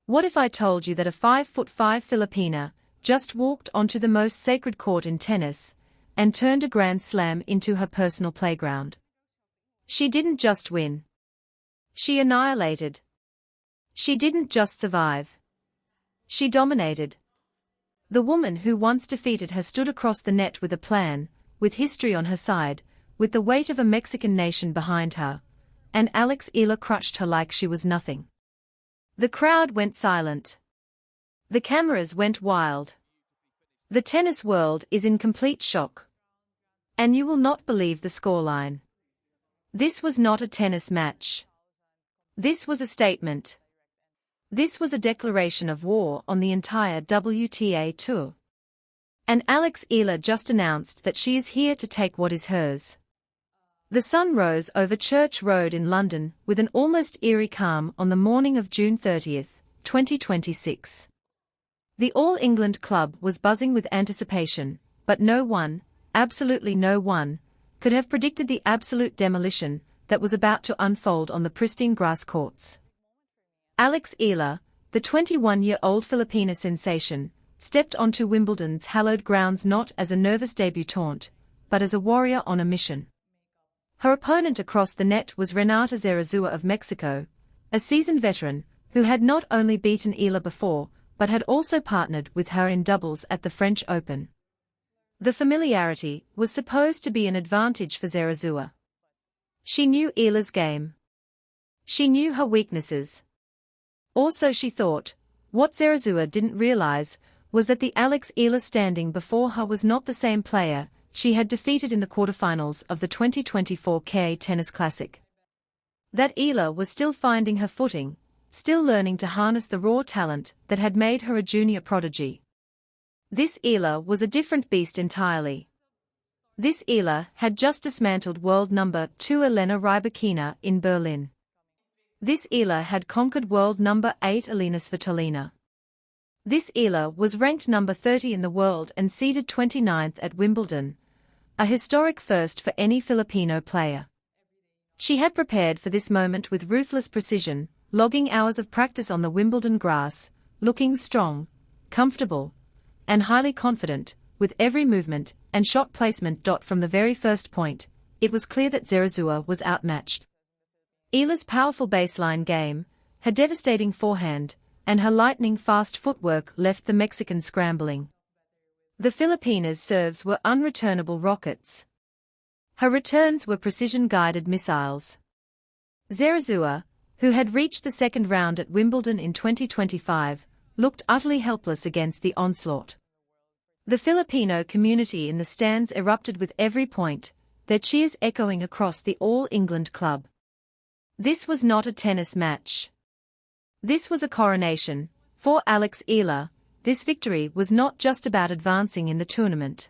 What if I told you that a 5'5" Filipina just walked onto the most sacred court in tennis and turned a grand slam into her personal playground? She didn't just win. She annihilated. She didn't just survive. She dominated. The woman who once defeated her stood across the net with a plan, with history on her side, with the weight of a Mexican nation behind her, and Alex Eala crushed her like she was nothing. The crowd went silent. The cameras went wild. The tennis world is in complete shock. And you will not believe the scoreline. This was not a tennis match. This was a statement. This was a declaration of war on the entire WTA tour. And Alex Eala just announced that she is here to take what is hers. The sun rose over Church Road in London with an almost eerie calm on the morning of June 30, 2026. The All England club was buzzing with anticipation, but no one, absolutely no one, could have predicted the absolute demolition that was about to unfold on the pristine grass courts. Alex Eala, the 21-year-old Filipina sensation, stepped onto Wimbledon's hallowed grounds not as a nervous debutante, but as a warrior on a mission. Her opponent across the net was Renata Zarazúa of Mexico, a seasoned veteran, who had not only beaten Eala before, but had also partnered with her in doubles at the French Open. The familiarity was supposed to be an advantage for Zarazúa. She knew Eala's game. She knew her weaknesses. Or so she thought. What Zarazúa didn't realize was that the Alex Eala standing before her was not the same player she had defeated in the quarterfinals of the 2024 Cary Tennis Classic. That Eala was still finding her footing, still learning to harness the raw talent that had made her a junior prodigy. This Eala was a different beast entirely. This Eala had just dismantled world number 2 Elena Rybakina in Berlin. This Eala had conquered world number 8 Elina Svitolina. This Eala was ranked number 30 in the world and seeded 29th at Wimbledon, a historic first for any Filipino player. She had prepared for this moment with ruthless precision, logging hours of practice on the Wimbledon grass, looking strong, comfortable, and highly confident, with every movement and shot placement. From the very first point, it was clear that Zarazúa was outmatched. Eala's powerful baseline game, her devastating forehand, and her lightning-fast footwork left the Mexican scrambling. The Filipina's serves were unreturnable rockets. Her returns were precision-guided missiles. Zarazúa, who had reached the second round at Wimbledon in 2025, looked utterly helpless against the onslaught. The Filipino community in the stands erupted with every point, their cheers echoing across the All England club. This was not a tennis match. This was a coronation. For Alex Eala, this victory was not just about advancing in the tournament.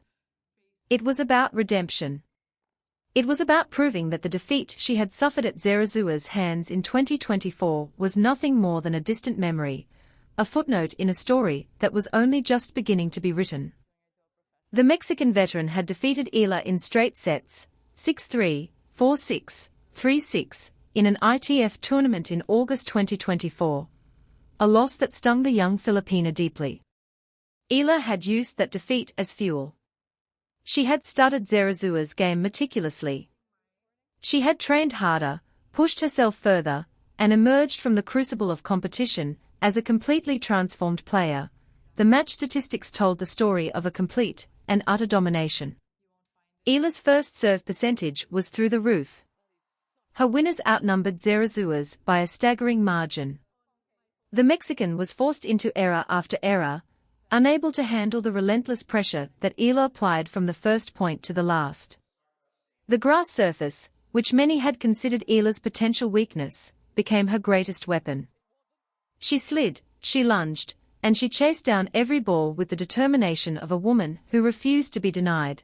It was about redemption. It was about proving that the defeat she had suffered at Zarazúa's hands in 2024 was nothing more than a distant memory, a footnote in a story that was only just beginning to be written. The Mexican veteran had defeated Eala in straight sets, 6-3, 4-6, 3-6, in an ITF tournament in August 2024. A loss that stung the young Filipina deeply. Eala had used that defeat as fuel. She had studied Zarazúa's game meticulously. She had trained harder, pushed herself further, and emerged from the crucible of competition as a completely transformed player. The match statistics told the story of a complete and utter domination. Eala's first serve percentage was through the roof. Her winners outnumbered Zarazúa's by a staggering margin. The Mexican was forced into error after error, unable to handle the relentless pressure that Eala applied from the first point to the last. The grass surface, which many had considered Eala's potential weakness, became her greatest weapon. She slid, she lunged, and she chased down every ball with the determination of a woman who refused to be denied.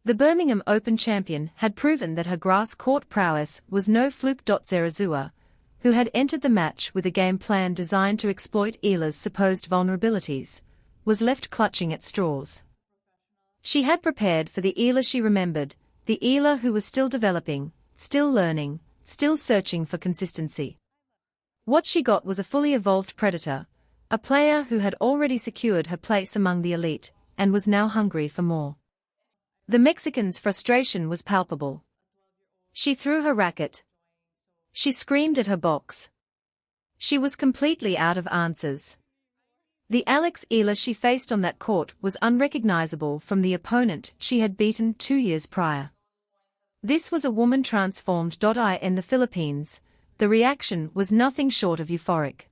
The Birmingham Open champion had proven that her grass court prowess was no fluke. Zarazúa, who had entered the match with a game plan designed to exploit Eala's supposed vulnerabilities, was left clutching at straws. She had prepared for the Eala she remembered, the Eala who was still developing, still learning, still searching for consistency. What she got was a fully evolved predator, a player who had already secured her place among the elite, and was now hungry for more. The Mexican's frustration was palpable. She threw her racket. She screamed at her box. She was completely out of answers. The Alex Eala she faced on that court was unrecognizable from the opponent she had beaten 2 years prior. This was a woman transformed. In the Philippines, the reaction was nothing short of euphoric.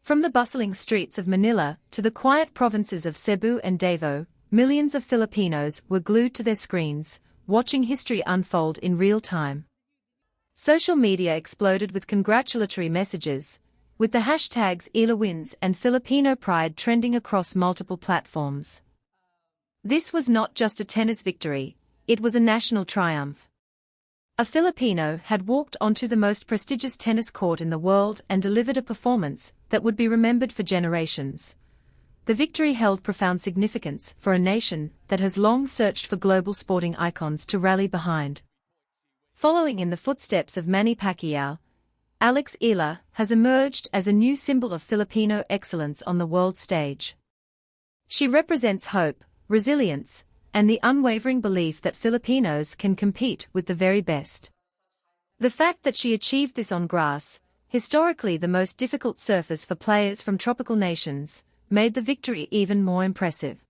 From the bustling streets of Manila to the quiet provinces of Cebu and Davao, millions of Filipinos were glued to their screens, watching history unfold in real time. Social media exploded with congratulatory messages, with the hashtags Eala wins and Filipino pride trending across multiple platforms. This was not just a tennis victory, it was a national triumph. A Filipino had walked onto the most prestigious tennis court in the world and delivered a performance that would be remembered for generations. The victory held profound significance for a nation that has long searched for global sporting icons to rally behind. Following in the footsteps of Manny Pacquiao, Alex Eala has emerged as a new symbol of Filipino excellence on the world stage. She represents hope, resilience, and the unwavering belief that Filipinos can compete with the very best. The fact that she achieved this on grass, historically the most difficult surface for players from tropical nations, made the victory even more impressive.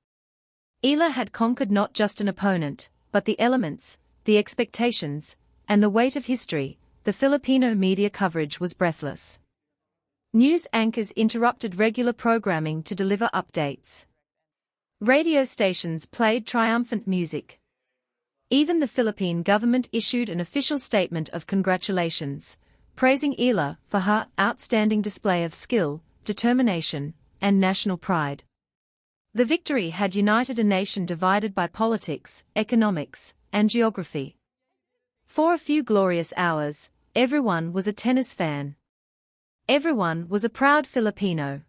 Eala had conquered not just an opponent, but the elements, the expectations, and the weight of history. The Filipino media coverage was breathless. News anchors interrupted regular programming to deliver updates. Radio stations played triumphant music. Even the Philippine government issued an official statement of congratulations, praising Eala for her outstanding display of skill, determination, and national pride. The victory had united a nation divided by politics, economics, and geography. For a few glorious hours, everyone was a tennis fan. Everyone was a proud Filipino.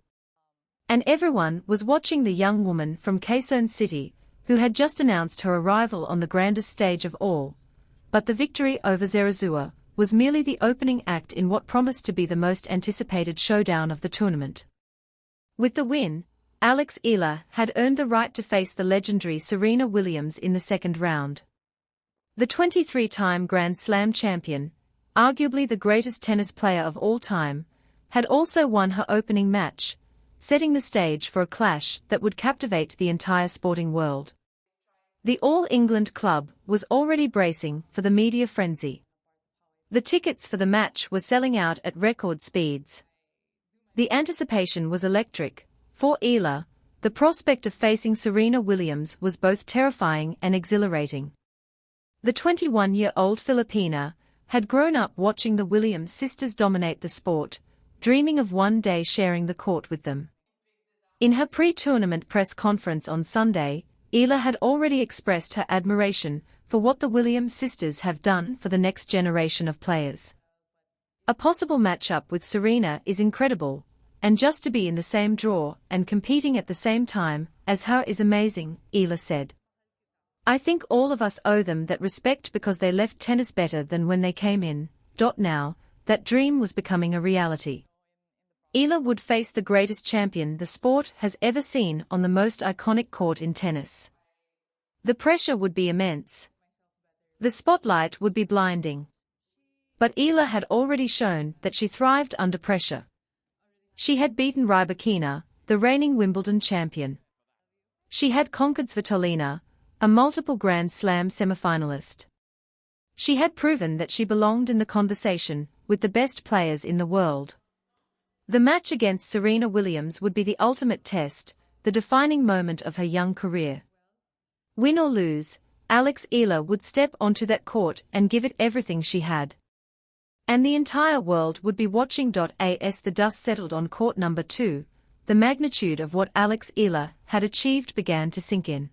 And everyone was watching the young woman from Quezon City, who had just announced her arrival on the grandest stage of all. But the victory over Zarazúa was merely the opening act in what promised to be the most anticipated showdown of the tournament. With the win, Alex Eala had earned the right to face the legendary Serena Williams in the second round. The 23-time Grand Slam champion, arguably the greatest tennis player of all time, had also won her opening match, setting the stage for a clash that would captivate the entire sporting world. The All England club was already bracing for the media frenzy. The tickets for the match were selling out at record speeds. The anticipation was electric. For Eala, the prospect of facing Serena Williams was both terrifying and exhilarating. The 21-year-old Filipina had grown up watching the Williams sisters dominate the sport, dreaming of one day sharing the court with them. In her pre-tournament press conference on Sunday, Eala had already expressed her admiration for what the Williams sisters have done for the next generation of players. A possible matchup with Serena is incredible, and just to be in the same draw and competing at the same time as her is amazing, Eala said. I think all of us owe them that respect because they left tennis better than when they came in. Now, that dream was becoming a reality. Eala would face the greatest champion the sport has ever seen on the most iconic court in tennis. The pressure would be immense. The spotlight would be blinding. But Eala had already shown that she thrived under pressure. She had beaten Rybakina, the reigning Wimbledon champion. She had conquered Svitolina, a multiple Grand Slam semifinalist. She had proven that she belonged in the conversation with the best players in the world. The match against Serena Williams would be the ultimate test, the defining moment of her young career. Win or lose, Alex Eala would step onto that court and give it everything she had. And the entire world would be watching. As the dust settled on court number 2, the magnitude of what Alex Eala had achieved began to sink in.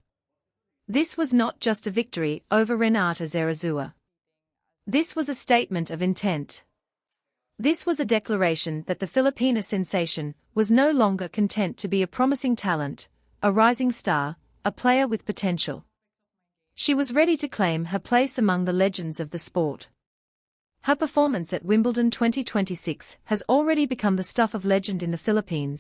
This was not just a victory over Renata Zarazúa. This was a statement of intent. This was a declaration that the Filipina sensation was no longer content to be a promising talent, a rising star, a player with potential. She was ready to claim her place among the legends of the sport. Her performance at Wimbledon 2026 has already become the stuff of legend in the Philippines.